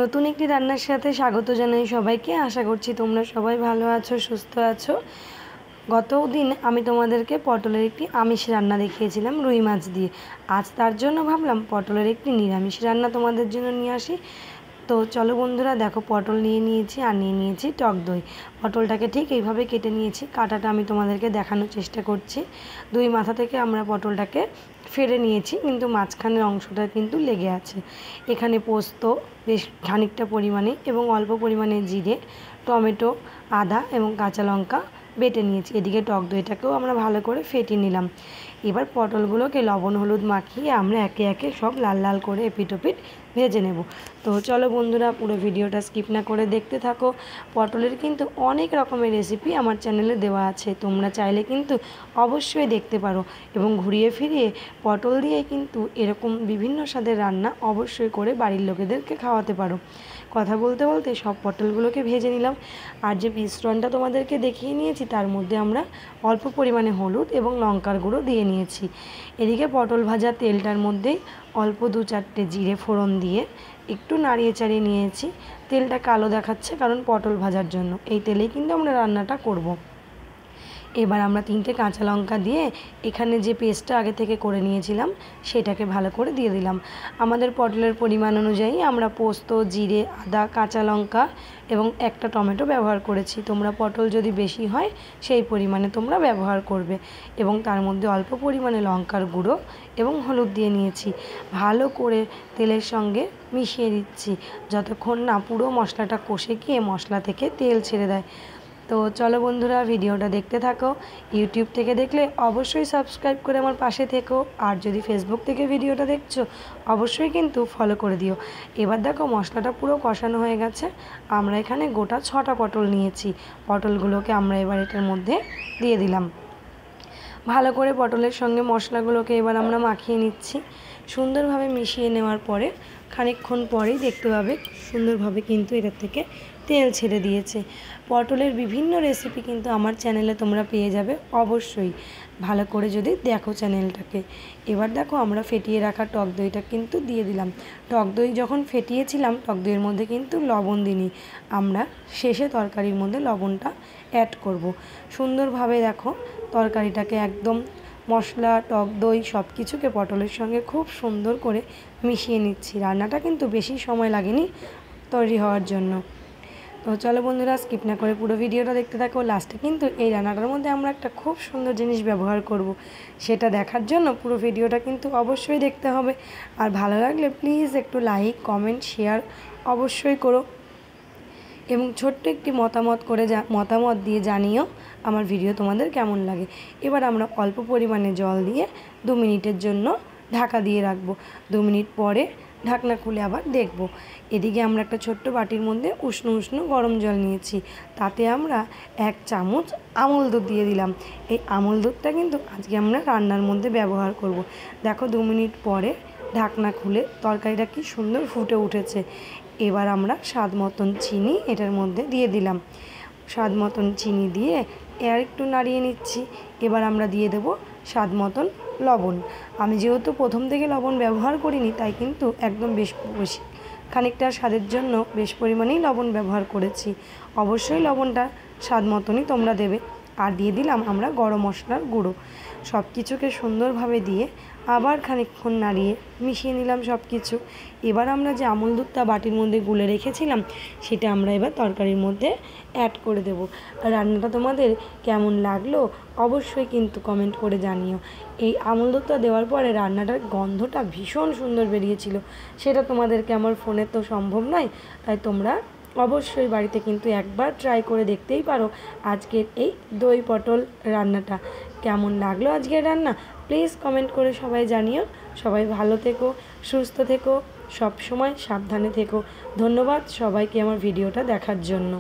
নতুন একটি রান্নার সাথে স্বাগত জানাই সবাইকে। আশা করছি তোমরা সবাই ভালো আছো, সুস্থ আছো। গত দিন আমি তোমাদেরকে পটলের একটি আমিষ রান্না দেখিয়েছিলাম রুই মাছ দিয়ে। আজ তার জন্য ভাবলাম পটলের একটি নিরামিষ রান্না তোমাদের জন্য নিয়ে আসি। তো চলো বন্ধুরা, দেখো পটল নিয়ে নিয়েছি আর নিয়ে নিয়েছি টক দই। পটলটাকে ঠিক এইভাবে কেটে নিয়েছি। কাটাটা আমি তোমাদেরকে দেখানোর চেষ্টা করছি। দুই মাথা থেকে আমরা পটলটাকে ফেলে নিয়েছি, কিন্তু মাঝখানের অংশটা কিন্তু লেগে আছে। এখানে পোস্ত বেশ খানিকটা পরিমাণে এবং অল্প পরিমাণে জিরে, টমেটো, আদা এবং কাঁচা লঙ্কা বেটে নিয়েছি। এদিকে টক দইটাকেও আমরা ভালো করে ফেটিয়ে নিলাম। এবার পটলগুলোকে লবণ হলুদ মাখিয়ে আমরা একে একে সব লাল লাল করে এপিট ওপিট ভেজে নেব। তো চলো বন্ধুরা, পুরো ভিডিওটা স্কিপ না করে দেখতে থাকো। পটলের কিন্তু অনেক রকমের রেসিপি আমার চ্যানেলে দেওয়া আছে, তোমরা চাইলে কিন্তু অবশ্যই দেখতে পারো। এবং ঘুরিয়ে ফিরিয়ে পটল দিয়ে কিন্তু এরকম বিভিন্ন স্বাদের রান্না অবশ্যই করে বাড়ির লোকেদেরকে খাওয়াতে পারো। কথা বলতে বলতে সব পটলগুলোকে ভেজে নিলাম। আর যে মিশ্রণটা তোমাদেরকে দেখিয়ে নিয়েছি তার মধ্যে আমরা অল্প পরিমাণে হলুদ এবং লঙ্কার গুঁড়ো দিয়ে নিয়েছি। এদিকে পটল ভাজা তেলটার মধ্যেই অল্প 2-4টে জিরে ফোড়ন দিয়ে একটু নাড়িয়ে চাড়িয়ে নিয়েছি। তেলটা কালো দেখাচ্ছে কারণ পটল ভাজার জন্য, এই তেলেই কিন্তু আমরা রান্নাটা করব। এবার আমরা 3টে কাঁচা লঙ্কা দিয়ে এখানে যে পেস্টটা আগে থেকে করে নিয়েছিলাম সেটাকে ভালো করে দিয়ে দিলাম। আমাদের পটলের পরিমাণ অনুযায়ী আমরা পোস্ত, জিরে, আদা, কাঁচা লঙ্কা এবং একটা টমেটো ব্যবহার করেছি। তোমরা পটল যদি বেশি হয় সেই পরিমাণে তোমরা ব্যবহার করবে। এবং তার মধ্যে অল্প পরিমাণে লঙ্কার গুঁড়ো এবং হলুদ দিয়ে নিয়েছি। ভালো করে তেলের সঙ্গে মিশিয়ে দিচ্ছি যতক্ষণ না পুরো মশলাটা কষে গিয়ে মশলা থেকে তেল ছেড়ে দেয়। তো চলো বন্ধুরা, ভিডিওটা দেখতে থাকো। ইউটিউব থেকে দেখলে অবশ্যই সাবস্ক্রাইব করে আমার পাশে থেকো, আর যদি ফেসবুক থেকে ভিডিওটা দেখছো অবশ্যই কিন্তু ফলো করে দিও। এবার দেখো মশলাটা পুরো কষানো হয়ে গেছে। আমরা এখানে গোটা 6টা পটল নিয়েছি। পটলগুলোকে আমরা এবার এটার মধ্যে দিয়ে দিলাম। ভালো করে পটলের সঙ্গে মশলাগুলোকে এবার আমরা মাখিয়ে নিচ্ছি। সুন্দরভাবে মিশিয়ে নেওয়ার পরে খানিকক্ষণ পরেই দেখতে পাবে সুন্দরভাবে কিন্তু এটার থেকে তেল ছেড়ে দিয়েছে। পটলের বিভিন্ন রেসিপি কিন্তু আমার চ্যানেলে তোমরা পেয়ে যাবে অবশ্যই, ভালো করে যদি দেখো চ্যানেলটাকে। এবার দেখো আমরা ফেটিয়ে রাখা টক দইটা কিন্তু দিয়ে দিলাম। টক দই যখন ফেটিয়েছিলাম টক দইয়ের মধ্যে কিন্তু লবণ দিইনি, আমরা শেষে তরকারির মধ্যে লবণটা অ্যাড করব। সুন্দরভাবে দেখো তরকারিটাকে একদম মশলা, টক দই সব কিছুকে পটলের সঙ্গে খুব সুন্দর করে মিশিয়ে নিচ্ছি। রান্নাটা কিন্তু বেশি সময় লাগেনি তৈরি হওয়ার জন্য। তো চলো বন্ধুরা, স্কিপ না করে পুরো ভিডিওটা দেখতে থাকো। লাস্টে কিন্তু এই রান্নাটার মধ্যে আমরা একটা খুব সুন্দর জিনিস ব্যবহার করব, সেটা দেখার জন্য পুরো ভিডিওটা কিন্তু অবশ্যই দেখতে হবে। আর ভালো লাগলে প্লিজ একটু লাইক, কমেন্ট, শেয়ার অবশ্যই করো। এবং ছোট্ট একটি মতামত দিয়ে জানিও আমার ভিডিও তোমাদের কেমন লাগে। এবার আমরা অল্প পরিমাণে জল দিয়ে 2 মিনিটের জন্য ঢাকা দিয়ে রাখবো। 2 মিনিট পরে ঢাকনা খুলে আবার দেখব। এদিকে আমরা একটা ছোট্ট বাটির মধ্যে উষ্ণ উষ্ণ গরম জল নিয়েছি, তাতে আমরা 1 চামচ আমুল দুধ দিয়ে দিলাম। এই আমুল দুধটা কিন্তু আজকে আমরা রান্নার মধ্যে ব্যবহার করব। দেখো 2 মিনিট পরে ঢাকনা খুলে তরকারিটা কি সুন্দর ফুটে উঠেছে। এবার আমরা স্বাদ মতন চিনি এটার মধ্যে দিয়ে দিলাম। স্বাদ মতন চিনি দিয়ে আর একটু নাড়িয়ে নিচ্ছি। এবার আমরা দিয়ে দেব স্বাদ মতন লবণ। আমি যেহেতু প্রথম থেকে লবণ ব্যবহার করিনি তাই কিন্তু একদম বেশি খানিকটা স্বাদের জন্য বেশ পরিমাণেই লবণ ব্যবহার করেছি। অবশ্যই লবণটা স্বাদ মতনই তোমরা দেবে। আর দিয়ে দিলাম আমরা গরম মশলার গুঁড়ো। সব কিছুকে সুন্দরভাবে দিয়ে আবার খানিকক্ষণ নাড়িয়ে মিশিয়ে নিলাম সব কিছু। এবার আমরা যে আমুল দুধটা বাটির মধ্যে গুলে রেখেছিলাম সেটা আমরা এবার তরকারির মধ্যে অ্যাড করে দেব। রান্নাটা তোমাদের কেমন লাগলো অবশ্যই কিন্তু কমেন্ট করে জানিও। এই আমুল দুধটা দেওয়ার পরে রান্নাটার গন্ধটা ভীষণ সুন্দর বেরিয়েছিল। সেটা তোমাদেরকে আমার ফোনে তো সম্ভব নয়, তাই তোমরা অবশ্যই বাড়িতে কিন্তু একবার ট্রাই করে দেখতেই পারো আজকের এই দই পটল রান্নাটা। কেমন লাগলো আজকের রান্না প্লিজ কমেন্ট করে সবাই জানিও। সবাই ভালো থেকো, সুস্থ থেকো, সব সময় সাবধানে থেকো। ধন্যবাদ সবাইকে আমার ভিডিওটা দেখার জন্য।